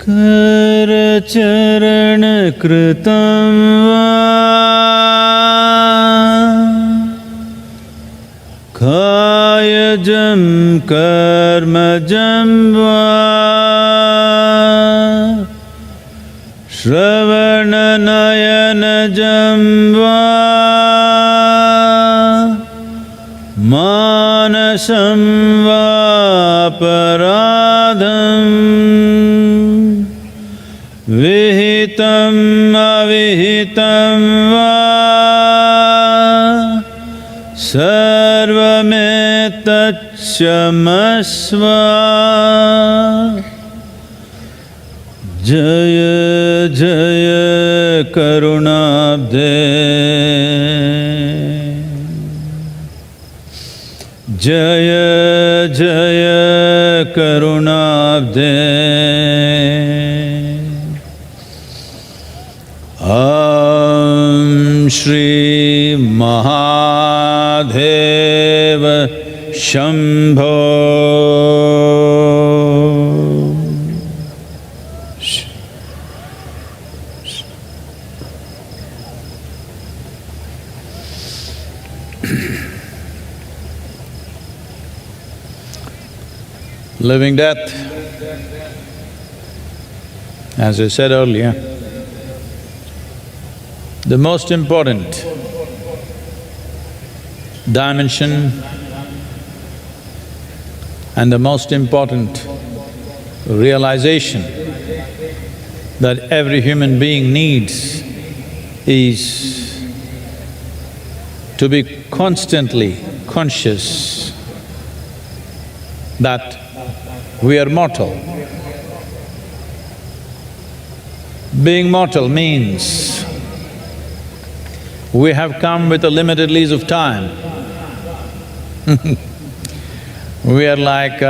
करचरणकृतं वा कायजं कर्मजं वा श्रवणनयनजं वा मानसं वापराधं विहितं अविहितं वा सर्वमेतत्क्षमस्व। जय जय करुणाब्धे जय जय करुणाब्धे। ॐ Shri Mahadev Shambho. Living death, as I said earlier, the most important dimension and the most important realization that every human being needs is to be constantly conscious that we are mortal. Being mortal means we have come with a limited lease of time. We are like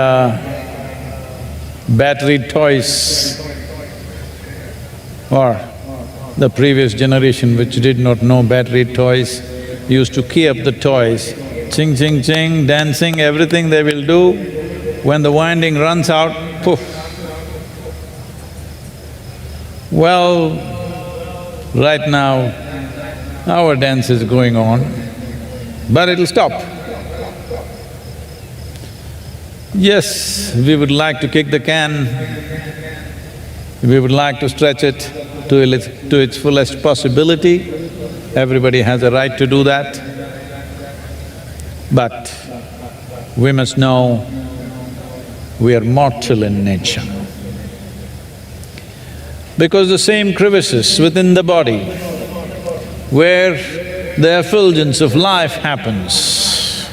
battery toys, or the previous generation which did not know battery toys used to key up the toys, ching ching ching, dancing, everything they will do. When the winding runs out, poof. Well, right now, our dance is going on, but it'll stop. Yes, we would like to kick the can, we would like to stretch it to its fullest possibility. Everybody has a right to do that. But we must know we are mortal in nature. Because the same crevices within the body where the effulgence of life happens,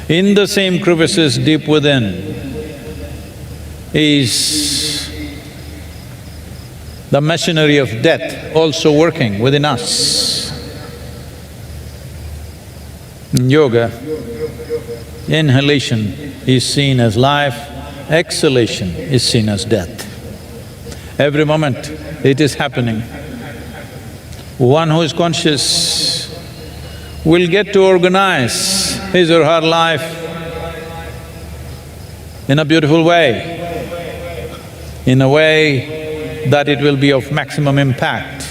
in the same crevices deep within is the machinery of death also working within us. In yoga, inhalation is seen as life, exhalation is seen as death. Every moment it is happening. One who is conscious will get to organize his or her life in a beautiful way, in a way that it will be of maximum impact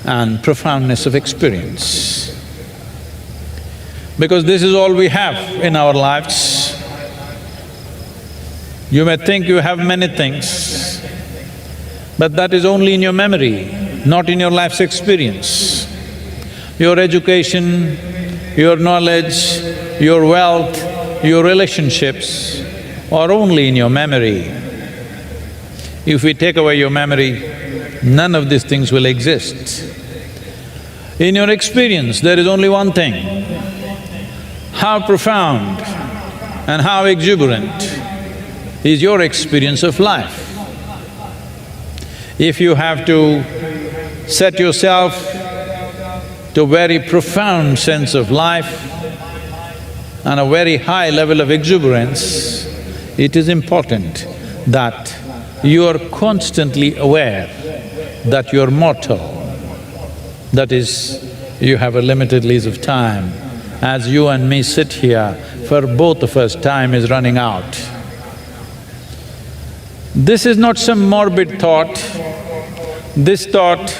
and profoundness of experience. Because this is all we have in our lives. You may think you have many things, but that is only in your memory, not in your life's experience. Your education, your knowledge, your wealth, your relationships are only in your memory. If we take away your memory, none of these things will exist. In your experience, there is only one thing. How profound and how exuberant is your experience of life. If you have to set yourself to a very profound sense of life and a very high level of exuberance, it is important that you are constantly aware that you are mortal. That is, you have a limited lease of time. As you and me sit here, for both of us time is running out. This is not some morbid thought. This thought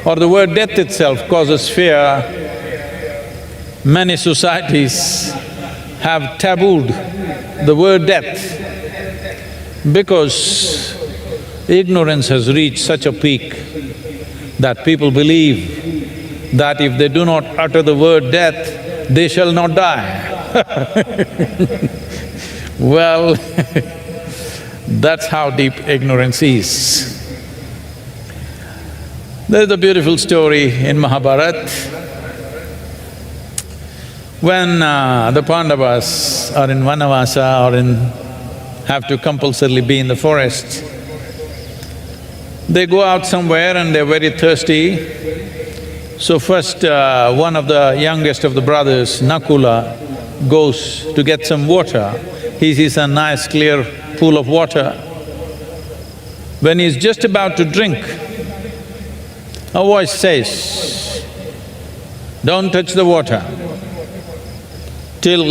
or the word death itself causes fear. Many societies have tabooed the word death because ignorance has reached such a peak that people believe that if they do not utter the word death, they shall not die. Well, that's how deep ignorance is. There's a beautiful story in Mahabharata. When the Pandavas are in Vanavasa or have to compulsorily be in the forest, they go out somewhere and they're very thirsty. So first, one of the youngest of the brothers, Nakula, goes to get some water. He sees a nice clear pool of water. When he's just about to drink, a voice says, "Don't touch the water till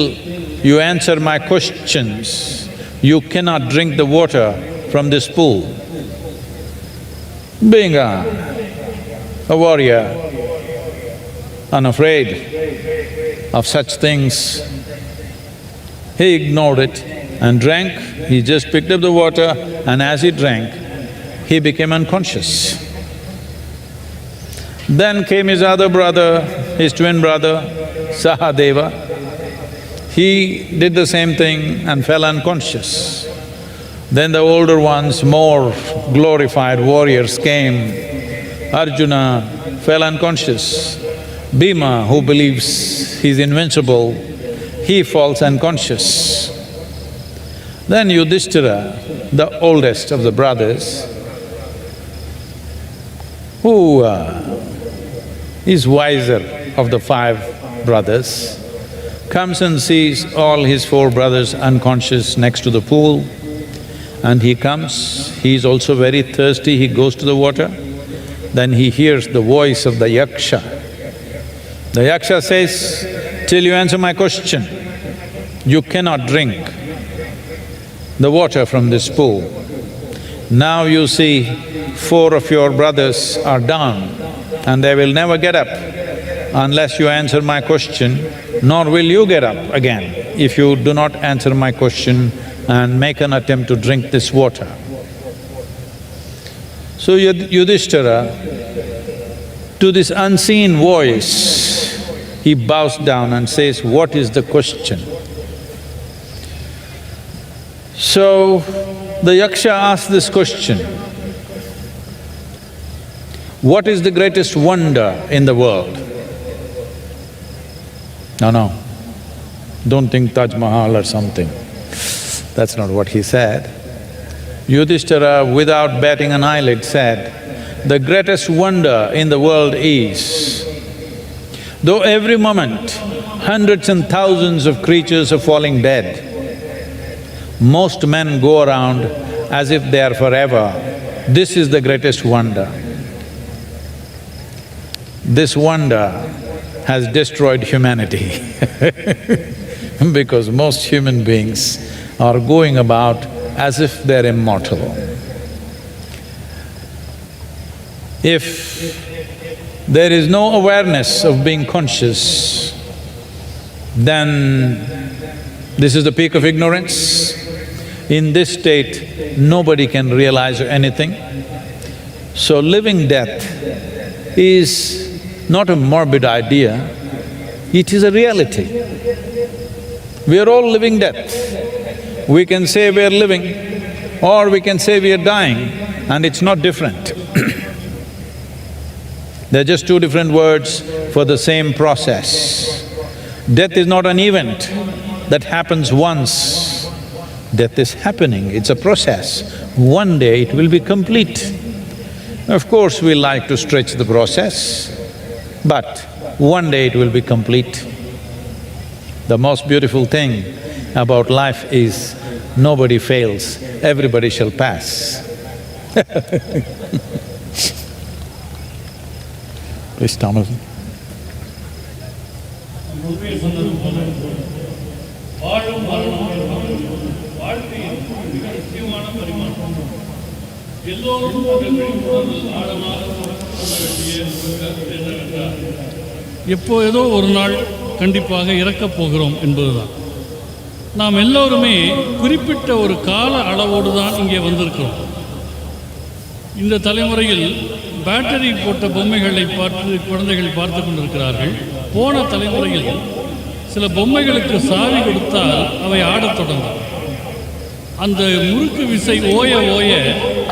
you answer my questions. You cannot drink the water from this pool." Being a warrior, unafraid of such things, he ignored it and drank. He just picked up the water and as he drank, he became unconscious. Then came his other brother, his twin brother, Sahadeva. He did the same thing and fell unconscious. Then the older ones, more glorified warriors came. Arjuna fell unconscious. Bhima, who believes he's invincible, he falls unconscious. Then Yudhishthira, the oldest of the brothers, who is wiser of the five brothers, comes and sees all his four brothers unconscious next to the pool. And he comes, he is also very thirsty, he goes to the water. Then he hears the voice of the Yaksha. The Yaksha says, "Till you answer my question, you cannot drink the water from this pool. Now you see, four of your brothers are down and they will never get up unless you answer my question, nor will you get up again if you do not answer my question and make an attempt to drink this water." So Yudhishthira, to this unseen voice, he bows down and says, "What is the question?" So the Yaksha asks this question, "What is the greatest wonder in the world?" No, don't think Taj Mahal or something. That's not what he said. Yudhishthira, without batting an eyelid, said, "The greatest wonder in the world is, though every moment hundreds and thousands of creatures are falling dead, most men go around as if they are forever. This is the greatest wonder. This wonder has destroyed humanity because most human beings are going about as if they're immortal. If there is no awareness of being conscious, then this is the peak of ignorance. In this state, nobody can realize anything. So living death is not a morbid idea, it is a reality. We are all living death. We can say we are living or we can say we are dying, and it's not different. They're just two different words for the same process. Death is not an event that happens once. Death is happening, it's a process. One day it will be complete. Of course, we like to stretch the process, but one day it will be complete. The most beautiful thing about life is nobody fails, everybody shall pass. Please, Thomas. வாழும் வாழ்க்கை மிக முக்கியமான பரிமாணம். எல்லோரும் ஆழமாக என்னவென்றால் எப்போ ஏதோ ஒரு நாள் கண்டிப்பாக இறக்கப் போகிறோம் என்பதுதான். நாம் எல்லோருமே குறிப்பிட்ட ஒரு கால அளவோடு தான் இங்கே வந்திருக்கிறோம். இந்த தலைமுறையில் பேட்டரி போட்ட பொம்மைகளை பார்த்து குழந்தைகள் பார்த்து கொண்டிருக்கிறார்கள். போன தலைமுறையில் சில பொம்மைகளுக்கு சாவி கொடுத்தால் அவை ஆடத் தொடங்கும். அந்த முறுக்கு விசை ஓய ஓய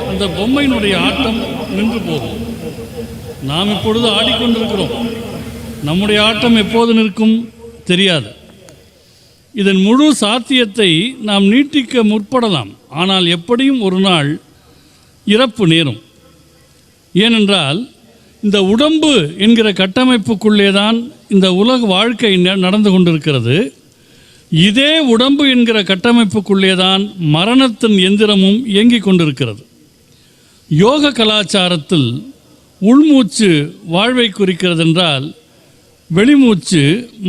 அந்த பொம்மையினுடைய ஆட்டம் நின்று போகும். நாம் இப்பொழுது ஆடிக்கொண்டிருக்கிறோம். நம்முடைய ஆட்டம் எப்போது நிற்கும் தெரியாது. இதன் முழு சாத்தியத்தை நாம் நீட்டிக்க முற்படலாம். ஆனால் எப்படியும் ஒரு நாள் இறப்பு நேரும். ஏனென்றால் இந்த உடம்பு என்கிற கட்டமைப்புக்குள்ளே தான் இந்த உலக வாழ்க்கை நடந்து கொண்டிருக்கிறது. இதே உடம்பு என்கிற கட்டமைப்புக்குள்ளே தான் மரணத்தின் எந்திரமும் இயங்கிக் கொண்டிருக்கிறது. யோக கலாச்சாரத்தில் உள்மூச்சு வாழ்வை குறிக்கிறது என்றால் வெளிமூச்சு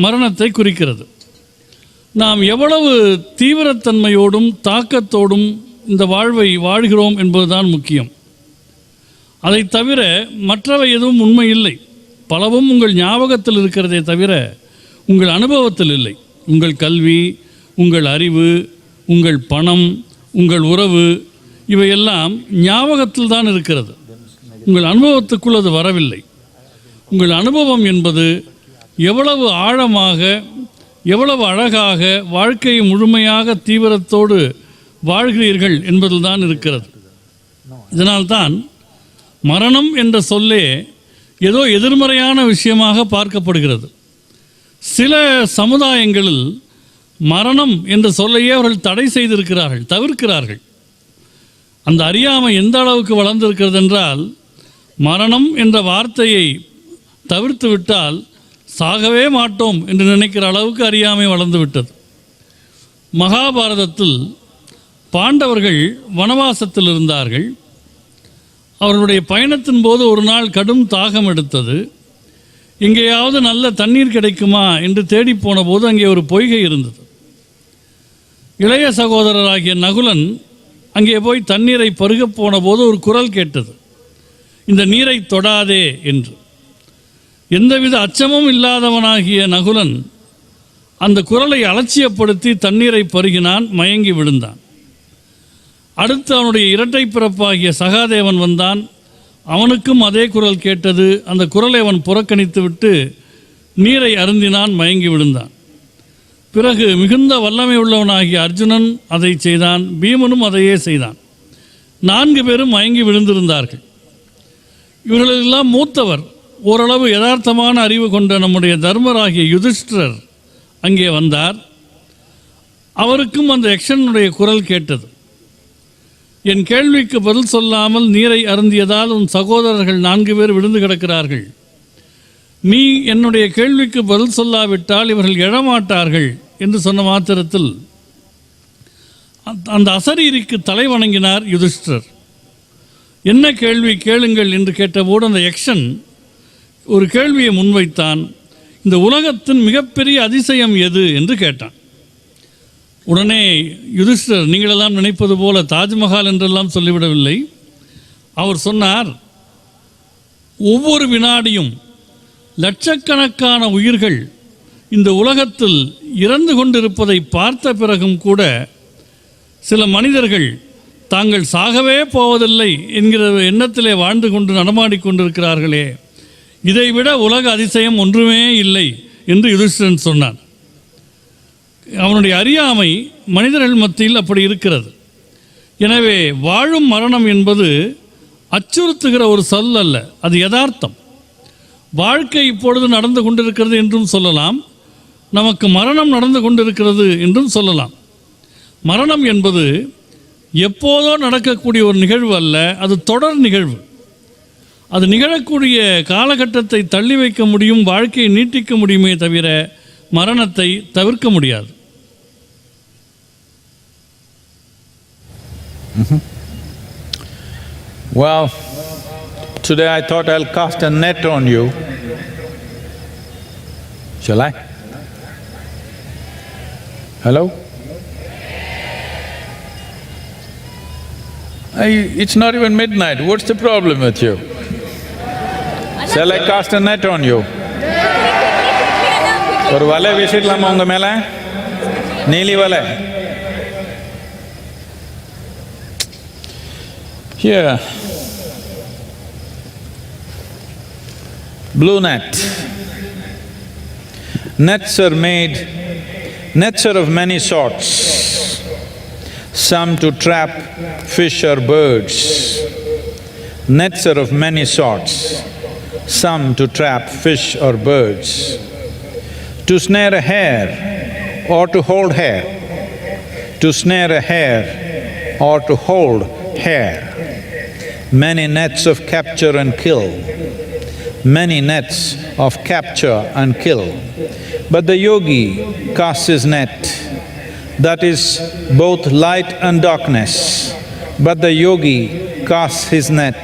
மரணத்தை குறிக்கிறது. நாம் எவ்வளவு தீவிரத்தன்மையோடும் தாக்கத்தோடும் இந்த வாழ்வை வாழ்கிறோம் என்பதுதான் முக்கியம். அதை தவிர மற்றவை எதுவும் உண்மை இல்லை. பலவும் உங்கள் ஞாபகத்தில் இருக்கிறதே தவிர உங்கள் அனுபவத்தில் இல்லை. உங்கள் கல்வி, உங்கள் அறிவு, உங்கள் பணம், உங்கள் உறவு இவையெல்லாம் ஞாபகத்தில் தான் இருக்கிறது. உங்கள் அனுபவத்துக்குள் அது வரவில்லை. உங்கள் அனுபவம் என்பது எவ்வளவு ஆழமாக, எவ்வளவு அழகாக வாழ்க்கையை முழுமையாக தீவிரத்தோடு வாழ்கிறீர்கள் என்பதில் தான் இருக்கிறது. இதனால்தான் மரணம் என்ற சொல்லே ஏதோ எதிர்மறையான விஷயமாக பார்க்கப்படுகிறது. சில சமுதாயங்களில் மரணம் என்ற சொல்லையே அவர்கள் தடை செய்திருக்கிறார்கள், தவிர்க்கிறார்கள். அந்த அறியாமை எந்த அளவுக்கு வளர்ந்திருக்கிறது என்றால், மரணம் என்ற வார்த்தையை தவிர்த்து விட்டால் சாகவே மாட்டோம் என்று நினைக்கிற அளவுக்கு அறியாமை வளர்ந்து விட்டது. மகாபாரதத்தில் பாண்டவர்கள் வனவாசத்தில் இருந்தார்கள். அவர்களுடைய பயணத்தின் போது ஒரு நாள் கடும் தாகம் எடுத்தது. எங்கேயாவது நல்ல தண்ணீர் கிடைக்குமா என்று தேடி போன போது அங்கே ஒரு பொய்கை இருந்தது. இளைய சகோதரராகிய நகுலன் அங்கே போய் தண்ணீரை பருகப் போன போது ஒரு குரல் கேட்டது, இந்த நீரை தொடாதே என்று. எந்தவித அச்சமும் இல்லாதவனாகிய நகுலன் அந்த குரலை அலட்சியப்படுத்தி தண்ணீரை பருகினான், மயங்கி விழுந்தான். அடுத்து அவனுடைய இரட்டை பிறப்பாகிய சகாதேவன் வந்தான். அவனுக்கும் அதே குரல் கேட்டது. அந்த குரலை அவன் புறக்கணித்து விட்டு நீரை அருந்தினான், மயங்கி விழுந்தான். பிறகு மிகுந்த வல்லமை உள்ளவனாகிய அர்ஜுனன் அதை செய்தான், பீமனும் அதையே செய்தான். 4 பேரும் மயங்கி விழுந்திருந்தார்கள். இவர்களெல்லாம் மூத்தவர், ஓரளவு யதார்த்தமான அறிவு கொண்ட நம்முடைய தர்மராகிய யுதிஷ்டிரர் அங்கே வந்தார். அவருக்கும் அந்த யக்ஷனுடைய குரல் கேட்டது. என் கேள்விக்கு பதில் சொல்லாமல் நீரை அருந்தியதால் உன் சகோதரர்கள் 4 பேர் விழுந்து கிடக்கிறார்கள். நீ என்னுடைய கேள்விக்கு பதில் சொல்லாவிட்டால் இவர்கள் எழமாட்டார்கள் என்று சொன்ன மாத்திரத்தில் அந்த அசரீரிக்கு தலை வணங்கினார் யுதிஷ்டிரர். என்ன கேள்வி கேளுங்கள் என்று கேட்டபோது அந்த யக்ஷன் ஒரு கேள்வியை முன்வைத்தான். இந்த உலகத்தின் மிகப்பெரிய அதிசயம் எது என்று கேட்டான். உடனே யுதிஷ்டிரர் நீங்களெல்லாம் நினைப்பது போல தாஜ்மஹால் என்றெல்லாம் சொல்லிவிடவில்லை. அவர் சொன்னார், ஒவ்வொரு வினாடியும் லட்சக்கணக்கான உயிர்கள் இந்த உலகத்தில் இறந்து கொண்டிருப்பதை பார்த்த பிறகும் கூட சில மனிதர்கள் தாங்கள் சாகவே போவதில்லை என்கிற எண்ணத்திலே வாழ்ந்து கொண்டு நடமாடிக்கொண்டிருக்கிறார்களே, இதைவிட உலக அதிசயம் ஒன்றுமே இல்லை என்று யுதிஷ்டிரன் சொன்னான். அவனுடைய அறியாமை மனிதர்கள் மத்தியில் அப்படி இருக்கிறது. எனவே வாழும் மரணம் என்பது அச்சுறுத்துகிற ஒரு சொல் அல்ல, அது யதார்த்தம். வாழ்க்கை இப்பொழுது நடந்து கொண்டிருக்கிறது என்றும் சொல்லலாம், நமக்கு மரணம் நடந்து கொண்டிருக்கிறது என்றும் சொல்லலாம். மரணம் என்பது எப்போதோ நடக்கக்கூடிய ஒரு நிகழ்வு அல்ல, அது தொடர் நிகழ்வு. அது நிகழக்கூடிய காலகட்டத்தை தள்ளி வைக்க முடியும், வாழ்க்கையை நீட்டிக்க முடியுமே தவிர மரணத்தை தவிர்க்க முடியாது. Well, today I thought I'll cast a net on you. Shall I? Hello? It's not even midnight, what's the problem with you? Shall I cast a net on you? ஒரு வலை வீசிடலாமா உங்க மேல? நீலி வலை. Here, blue net. Nets are of many sorts. Some to trap fish or birds. Nets are of many sorts. Some to trap fish or birds. To snare a hare or to hold hare. To snare a hare or to hold hare. Many nets of capture and kill. Many nets of capture and kill. But the yogi casts his net, that is both light and darkness. But the yogi casts his net,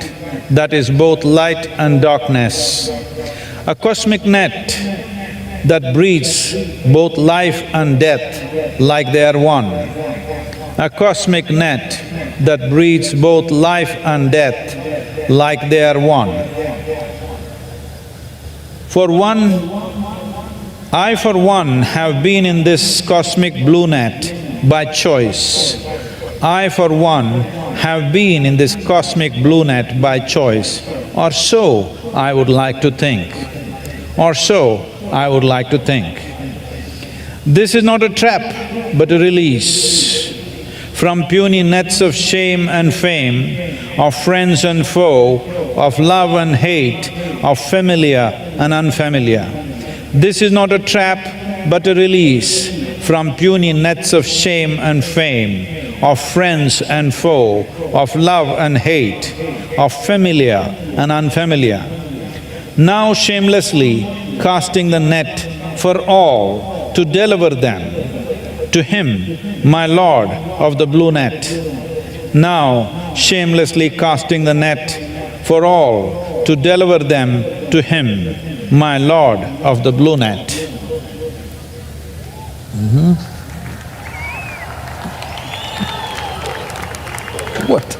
that is both light and darkness. A cosmic net that breeds both life and death like they are one. A cosmic net that breeds both life and death like they are one. I for one have been in this cosmic blue net by choice. I for one have been in this cosmic blue net by choice, or so I would like to think. Or so I would like to think. This is not a trap, but a release from puny nets of shame and fame, of friends and foe, of love and hate, of familiar and unfamiliar. This is not a trap, but a release from puny nets of shame and fame, of friends and foe, of love and hate, of familiar and unfamiliar. Now shamelessly casting the net for all to deliver them to him, my Lord of the blue net. Now shamelessly casting the net for all to deliver them to him, my Lord of the blue net. What?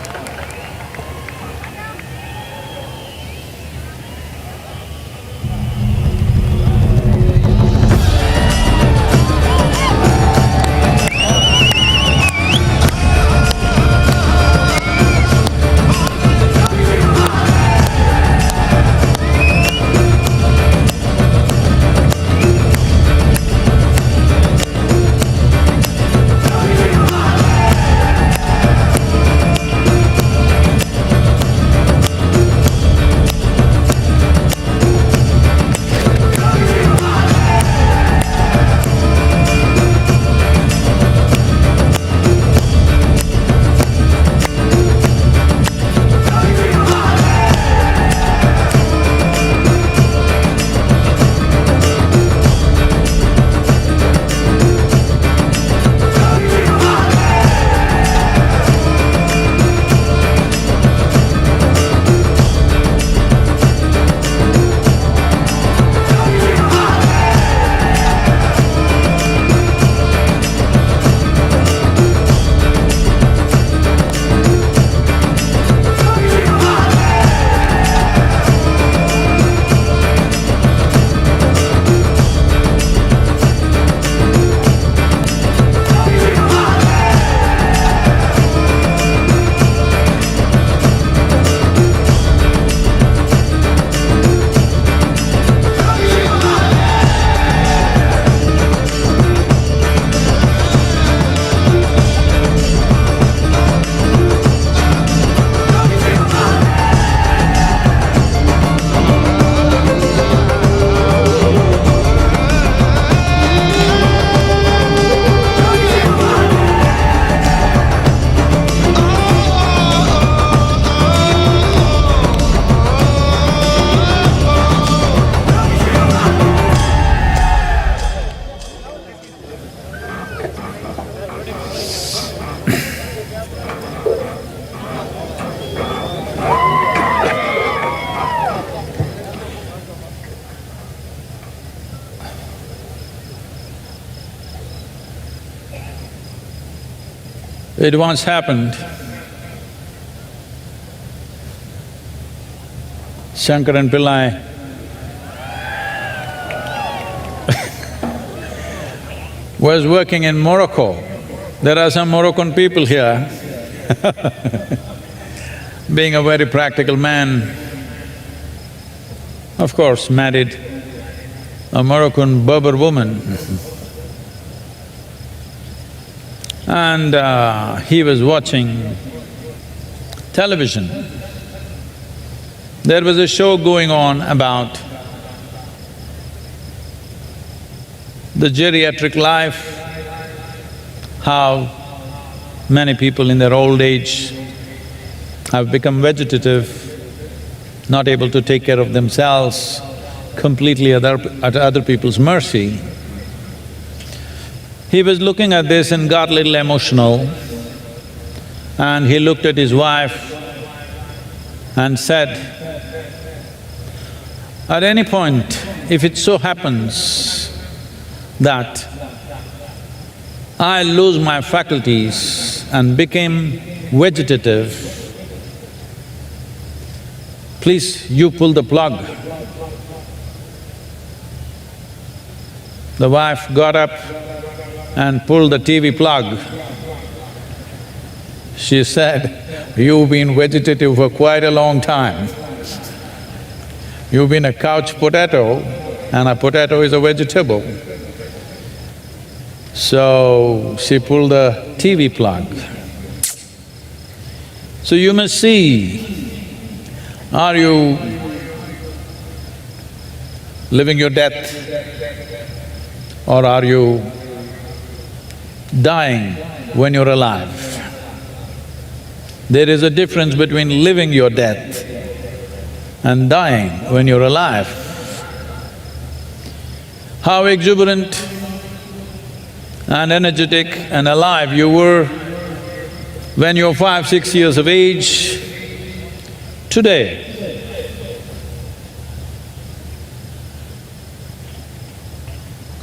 It once happened Shankaran Pillai was working in Morocco. There are some Moroccan people here. Being a very practical man, of course, married a Moroccan Berber woman. And he was watching television. There was a show going on about the geriatric life, how many people in their old age have become vegetative, not able to take care of themselves, completely at other people's mercy. He was looking at this and got a little emotional, and he looked at his wife and said, at any point, if it so happens that I lose my faculties and became vegetative, please, you pull the plug. The wife got up and pulled the TV plug. She said, you've been vegetative for quite a long time. You've been a couch potato, and a potato is a vegetable. So, she pulled the TV plug. So you must see, are you living your death, or are you dying when you're alive? There is a difference between living your death and dying when you're alive. How exuberant and energetic and alive you were when you were 5, 6 years of age. Today,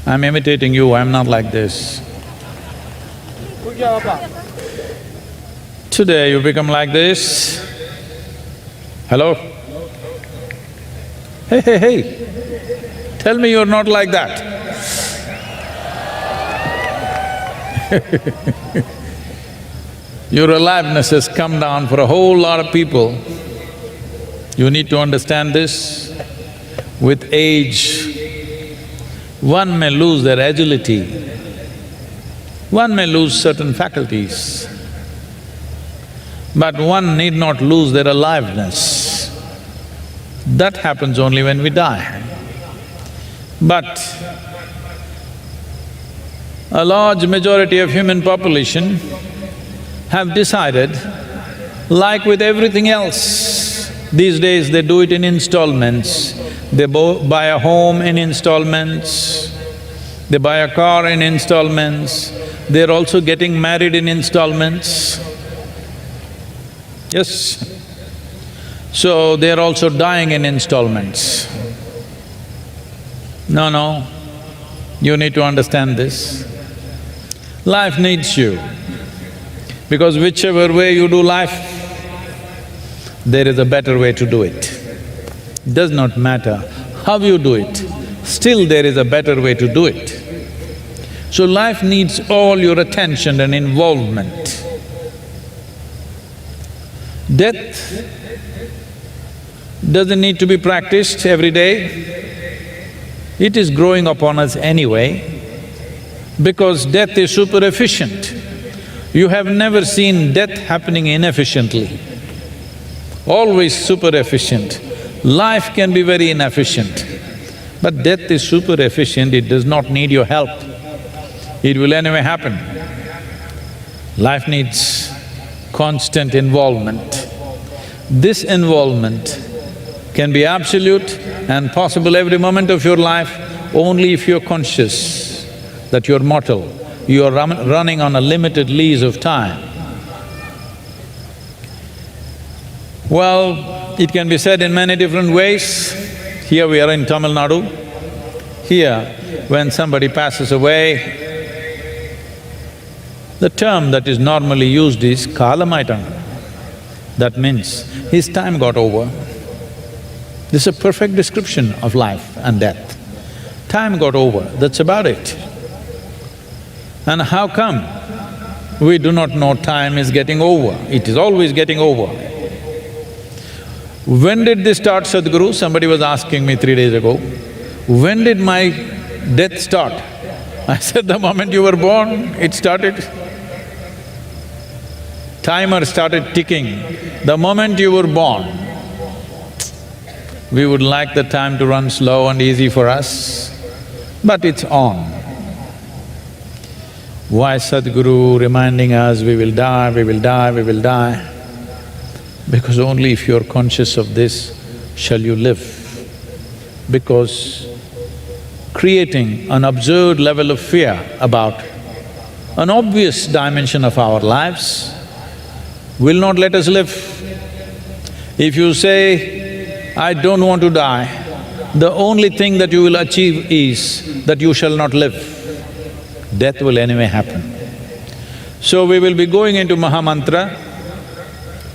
I'm imitating you, I'm not like this. Today you become like this. Hello? Hey, hey, hey, tell me you're not like that. Your aliveness has come down for a whole lot of people. You need to understand this. With age, one may lose their agility, one may lose certain faculties, but one need not lose their aliveness. That happens only when we die. But a large majority of human population have decided, like with everything else, these days they do it in installments. They buy a home in installments, they buy a car in installments, they're also getting married in installments. Yes. So they're also dying in installments. No, you need to understand this. Life needs you, because whichever way you do life, there is a better way to do it. Does not matter how you do it, still there is a better way to do it. So life needs all your attention and involvement. Death doesn't need to be practiced every day. It is growing upon us anyway, because death is super efficient. You have never seen death happening inefficiently, always super efficient. Life can be very inefficient, but death is super efficient, it does not need your help. It will anyway happen. Life needs constant involvement. This involvement can be absolute and possible every moment of your life only if you're conscious that you're mortal, you're running on a limited lease of time. Well, it can be said in many different ways. Here we are in Tamil Nadu. Here, when somebody passes away, the term that is normally used is kalamaitan. That means his time got over. This is a perfect description of life and death. Time got over, that's about it. And how come we do not know time is getting over? It is always getting over. When did this start, Sadhguru? Somebody was asking me 3 days ago. When did my death start? I said, the moment you were born, it started. Timer started ticking the moment you were born. We would like the time to run slow and easy for us, but it's on. Why Sadhguru reminding us, we will die, we will die, we will die? Because only if you're conscious of this shall you live. Because creating an absurd level of fear about an obvious dimension of our lives will not let us live. If you say, I don't want to die, the only thing that you will achieve is that you shall not live. Death will anyway happen. So we will be going into Maha Mantra.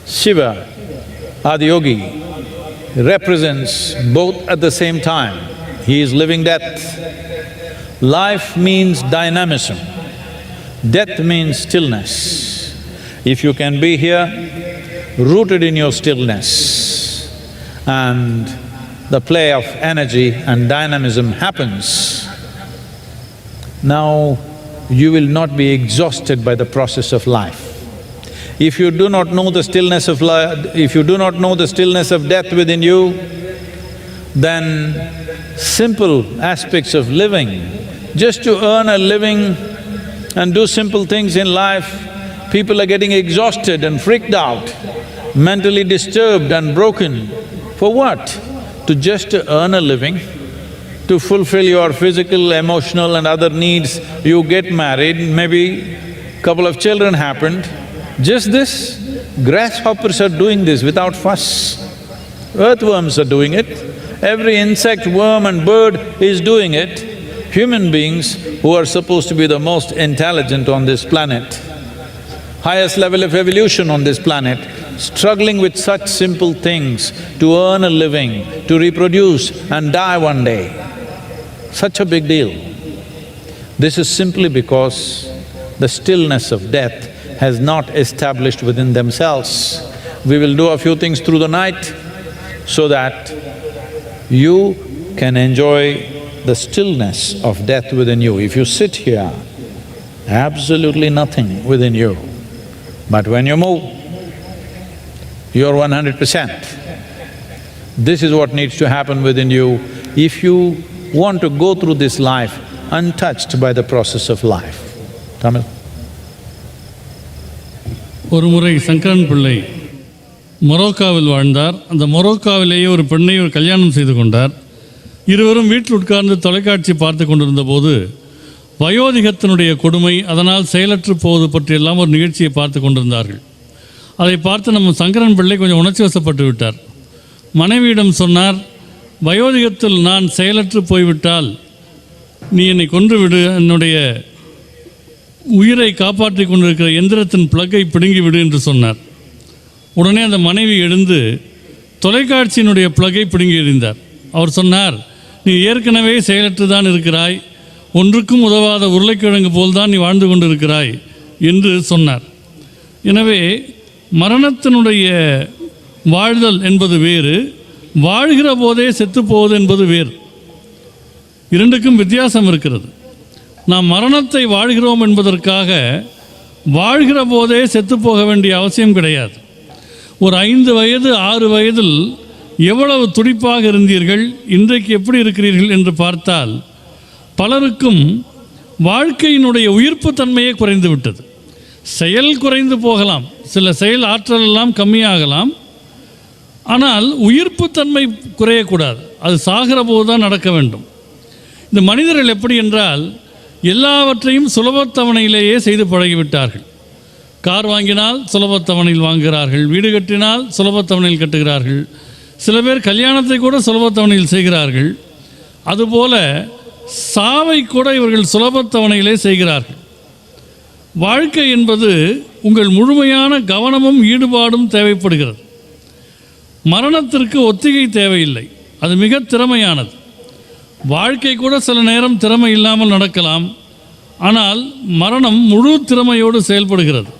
Shiva, Adiyogi, represents both at the same time. He is living death. Life means dynamism. Death means stillness. If you can be here, rooted in your stillness, and the play of energy and dynamism happens, now you will not be exhausted by the process of life. If you do not know the stillness of if you do not know the stillness of death within you, then simple aspects of living, just to earn a living and do simple things in life, people are getting exhausted and freaked out, mentally disturbed and broken. For what? To just earn a living, to fulfill your physical, emotional and other needs. You get married, maybe couple of children happened. Just this, grasshoppers are doing this without fuss. Earthworms are doing it. Every insect, worm and bird is doing it. Human beings who are supposed to be the most intelligent on this planet, highest level of evolution on this planet, struggling with such simple things to earn a living, to reproduce and die one day. Such a big deal. This is simply because the stillness of death has not established within themselves. We will do a few things through the night so that you can enjoy the stillness of death within you. If you sit here, absolutely nothing within you. But when you move, you're 100%. This is what needs to happen within you if you want to go through this life untouched by the process of life. Tamil? ஒரு முறை சங்கரன் பிள்ளை மொரோக்காவில் வாழ்ந்தார். அந்த மொரோக்காவிலேயே ஒரு பெண்ணை ஒரு கல்யாணம் செய்து கொண்டார். இருவரும் வீட்டில் உட்கார்ந்து தொலைக்காட்சி பார்த்து கொண்டிருந்த போது வயோதிகத்தினுடைய கொடுமை, அதனால் செயலற்று போவது பற்றியெல்லாம் ஒரு நிகழ்ச்சியை பார்த்து கொண்டிருந்தார்கள். அதை பார்த்து நம்ம சங்கரன் பிள்ளை கொஞ்சம் உணர்ச்சி வசப்பட்டு விட்டார். மனைவியிடம் சொன்னார், வயோதிகத்தில் நான் செயலற்று போய்விட்டால் நீ என்னை கொன்றுவிடு, என்னுடைய உயிரை காப்பாற்றி கொண்டிருக்கிற எந்திரத்தின் பிளக்கை பிடுங்கிவிடு என்று சொன்னார். உடனே அந்த மனைவி எழுந்து தொலைக்காட்சியினுடைய பிளக்கை பிடுங்கி எறிந்தார். அவர் சொன்னார், நீ ஏற்கனவே செயலற்று தான் இருக்கிறாய், ஒன்றுக்கும் உதவாத உருளைக்கிழங்கு போல்தான் நீ வாழ்ந்து கொண்டிருக்கிறாய் என்று சொன்னார். எனவே மரணத்தினுடைய வாழ்தல் என்பது வேறு, வாழ்கிற போதே செத்துப்போவது என்பது வேறு. இரண்டுக்கும் வித்தியாசம் இருக்கிறது. நாம் மரணத்தை வாழ்கிறோம் என்பதற்காக வாழ்கிற போதே செத்துப்போக வேண்டிய அவசியம் கிடையாது. ஒரு 5 வயது 6 வயதில் எவ்வளவு துடிப்பாக இருந்தீர்கள், இன்றைக்கு எப்படி இருக்கிறீர்கள் என்று பார்த்தால் பலருக்கும் வாழ்க்கையினுடைய உயிர்ப்பு தன்மையே குறைந்து விட்டது. செயல் குறைந்து போகலாம், சில செயல் ஆற்றல் எல்லாம் கம்மியாகலாம், ஆனால் உயிர்ப்பு தன்மை குறையக்கூடாது. அது சாகிற போது தான் நடக்க வேண்டும். இந்த மனிதர்கள் எப்படி என்றால் எல்லாவற்றையும் சுலபத்தவணையிலேயே செய்து பழகிவிட்டார்கள். கார் வாங்கினால் சுலபத்தவணையில் வாங்குகிறார்கள், வீடு கட்டினால் சுலபத்தவணையில் கட்டுகிறார்கள், சில பேர் கல்யாணத்தை கூட சுலபத்தவணையில் செய்கிறார்கள். அதுபோல சாவை கூட இவர்கள் சுலபத்தவணையிலே செய்கிறார்கள். வாழ்க்கை என்பது உங்கள் முழுமையான கவனமும் ஈடுபாடும் தேவைப்படுகிறது. மரணத்திற்கு ஒத்திகை தேவையில்லை. அது மிக திறமையானது. வாழ்க்கை கூட சில நேரம் திறமை இல்லாமல் நடக்கலாம். ஆனால் மரணம் முழு திறமையோடு செயல்படுகிறது.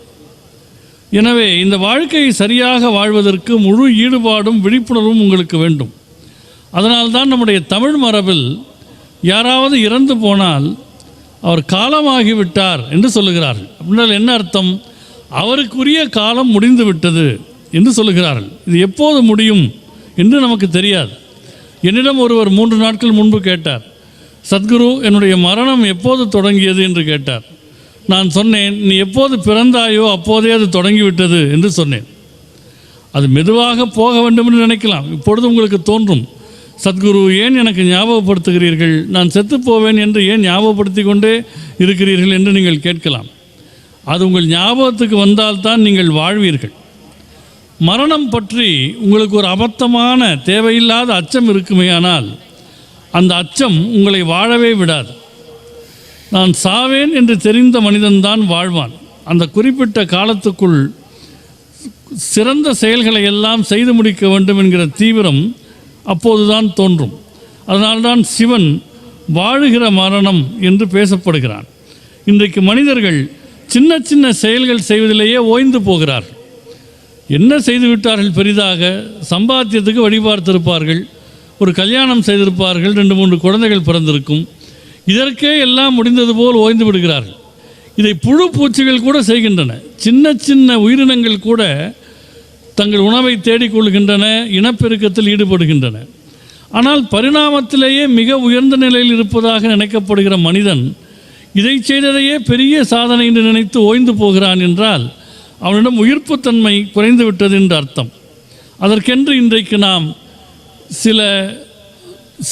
எனவே இந்த வாழ்க்கையை சரியாக வாழ்வதற்கு முழு ஈடுபாடும் விழிப்புணர்வும் உங்களுக்கு வேண்டும். அதனால்தான் நம்முடைய தமிழ் மரபில் யாராவது இறந்து போனால் அவர் காலமாகிவிட்டார் என்று சொல்லுகிறார்கள். அப்படின்னால் என்ன அர்த்தம்? அவருக்குரிய காலம் முடிந்து விட்டது என்று சொல்லுகிறார்கள். இது எப்போது முடியும் என்று நமக்கு தெரியாது. என்னிடம் ஒருவர் 3 நாட்கள் முன்பு கேட்டார், சத்குரு, என்னுடைய மரணம் எப்போது தொடங்கியது என்று கேட்டார். நான் சொன்னேன், நீ எப்போது பிறந்தாயோ அப்போதே அது தொடங்கிவிட்டது என்று சொன்னேன். அது மெதுவாக போக வேண்டும் என்று நினைக்கலாம். இப்பொழுது உங்களுக்கு தோன்றும், சத்குரு ஏன் எனக்கு ஞாபகப்படுத்துகிறீர்கள், நான் செத்து போவேன் என்று ஏன் ஞாபகப்படுத்தி கொண்டே இருக்கிறீர்கள் என்று நீங்கள் கேட்கலாம். அது உங்கள் ஞாபகத்துக்கு வந்தால்தான் நீங்கள் வாழ்வீர்கள். மரணம் பற்றி உங்களுக்கு ஒரு அபத்தமான தேவையில்லாத அச்சம் இருக்குமேயானால் அந்த அச்சம் உங்களை வாழவே விடாது. நான் சாவேன் என்று தெரிந்த மனிதன்தான் வாழ்வான். அந்த குறிப்பிட்ட காலத்துக்குள் சிறந்த செயல்களை எல்லாம் செய்து முடிக்க வேண்டும் என்கிற தீவிரம் அப்போதுதான் தோன்றும். அதனால்தான் சிவன் வாழுகிற மரணம் என்று பேசப்படுகிறான். இன்றைக்கு மனிதர்கள் சின்ன சின்ன செயல்கள் செய்வதிலேயே ஓய்ந்து போகிறார்கள். என்ன செய்து விட்டார்கள்? பெரிதாக சம்பாத்தியத்துக்கு வழி பார்த்திருப்பார்கள், ஒரு கல்யாணம் செய்திருப்பார்கள், 2-3 குழந்தைகள் பிறந்திருக்கும். இதற்கே எல்லாம் முடிந்தது போல் ஓய்ந்து விடுகிறார்கள். இதை புழு பூச்சிகள் கூட செய்கின்றன. சின்ன சின்ன உயிரினங்கள் கூட தங்கள் உணவை தேடிக்கொள்கின்றன, இனப்பெருக்கத்தில் ஈடுபடுகின்றன. ஆனால் பரிணாமத்திலேயே மிக உயர்ந்த நிலையில் இருப்பதாக நினைக்கப்படுகிற மனிதன் இதை செய்ததையே பெரிய சாதனை என்று நினைத்து ஓய்ந்து போகிறான் என்றால் அவனிடம் உயிர்ப்புத்தன்மை குறைந்து விட்டது என்று அர்த்தம். அதற்கென்று இன்றைக்கு நாம் சில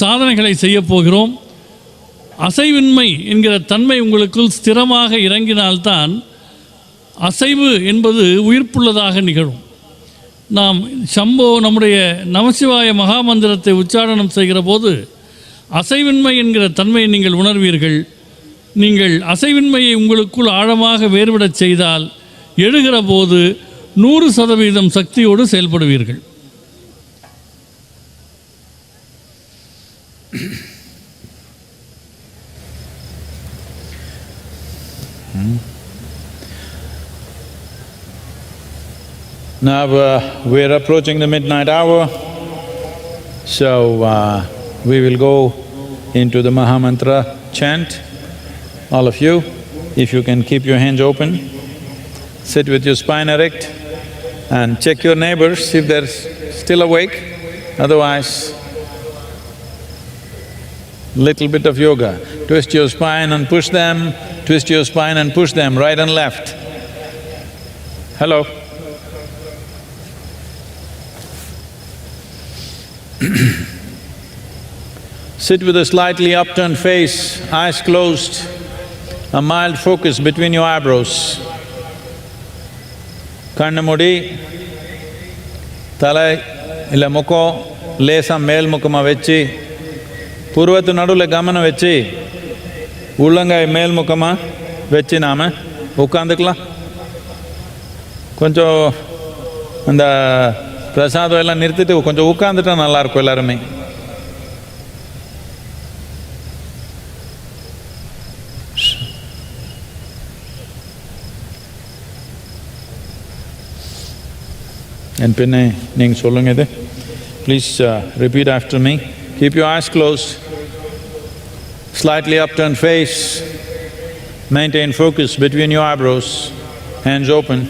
சாதனைகளை செய்ய போகிறோம். அசைவின்மை என்கிற தன்மை உங்களுக்குள் ஸ்திரமாக இறங்கினால்தான் அசைவு என்பது உயிர்ப்புள்ளதாக நிகழும். நாம் சம்போ நம்முடைய நமசிவாய மகாமந்திரத்தை உச்சாரணம் செய்கிற போது அசைவின்மை என்கிற தன்மையை நீங்கள் உணர்வீர்கள். நீங்கள் அசைவின்மையை உங்களுக்குள் ஆழமாக வேறுவிடச் செய்தால் எழுகிற போது 100% சக்தியோடு செயல்படுவீர்கள். Now we are approaching the midnight hour, so we will go into the Maha Mantra chant. All of you, if you can keep your hands open, sit with your spine erect and check your neighbors if they're still awake. Otherwise, little bit of yoga. Twist your spine and push them, twist your spine and push them right and left. Hello. Sit with a slightly upturned face, eyes closed, a mild focus between your eyebrows. Kannu mudi, thalai illa mukam lesa mel mukama vechi, purvathu nadula gamana vechi, ullangai mel mukama vechi naama ukandukla. Konjam அந்த பிரசாதம் எல்லாம் நிறுத்திட்டு கொஞ்சம் உட்காந்துட்டா நல்லா இருக்கும் எல்லாருமே. என் பின்னே நீங்க சொல்லுங்க இது. Please repeat after me. Keep your eyes closed, slightly upturned face, maintain focus between your eyebrows, hands open.